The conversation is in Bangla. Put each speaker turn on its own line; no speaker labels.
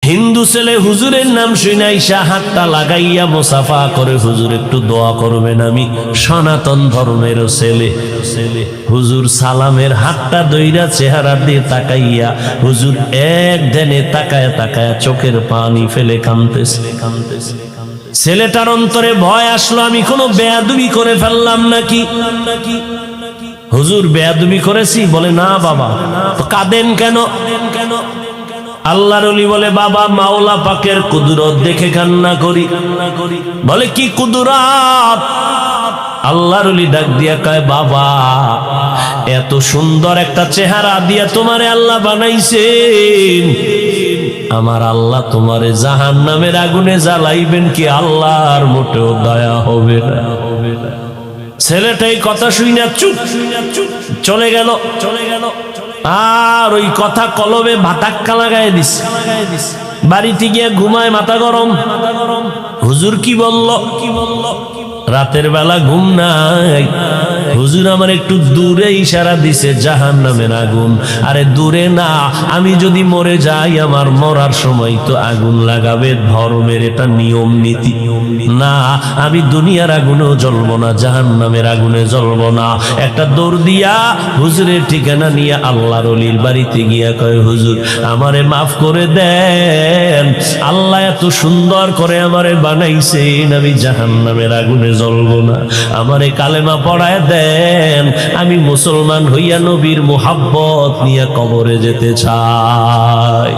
হিন্দু ছেলে হুজুরের নাম শুনে আইসা হাতটা লাগাইয়া মুসাফা করে, হুজুর একটু দোয়া করবেন, আমি সনাতন ধর্মের ছেলে। হুজুর সালামের হাতটা দইরা চেহারা দিয়ে তাকাইয়া, হুজুর এক ধ্যানে তাকায় তাকায় চোখের পানি ফেলে কাঁদতেছে। ছেলেটার অন্তরে ভয় আসলো, আমি কোনো বেয়াদবি করে ফেললাম নাকি। হুজুর বেয়াদবি করেছি? বলে না বাবা। তো কাঁদেন কেন? আল্লাহর ওলি বলে, বাবা মাওলা পাকের কুদরত দেখে কান্না করি। বলে কি কুদরত? আল্লাহর ওলি ডাক দিয়া কয়, বাবা এত সুন্দর একটা চেহারা দিয়া তোমারে আল্লাহ বানাইছেন, আমার আল্লাহ তোমারে জাহান্নামের আগুনে জ্বালাইবেন কি আল্লাহর মোটেও দয়া হবে না। ছেলেটাই কথা শুইনা চুপ চলে গেল। আর ওই কথা কলবে ভাতাক্কা লাগায় দিস। বাড়িতে গিয়ে ঘুমায়, মাথা গরম। হুজুর কি বলল? রাতের বেলা ঘুম নাই। হুজুর আমার একটু দূরে ইশারা দিছে জাহান্নামের আগুন। আরে দূরে না, আমি যদি মরে যাই আমার মরার সময় তো আগুন লাগাবে, ধর্মের এটা নিয়ম নীতি। না, আমি দুনিয়ার আগুনেও জ্বলবো না, জাহান্নামের আগুনে জ্বলবো না। একটা দৌড় দিয়া হুজুরের ঠিকানা নিয়ে আল্লাহর ওলির বাড়িতে গিয়া কয়, হুজুর আমারে মাফ করে দেন, আল্লাহ এত সুন্দর করে আমারে বানাইছেন, আমি জাহান্নামের আগুনে জ্বলবো না, আমারে কালেমা পড়ায় দেন, আমি মুসলমান হইয়া নবীর মুহাব্বত নিয়ে কবরে যেতে চাই।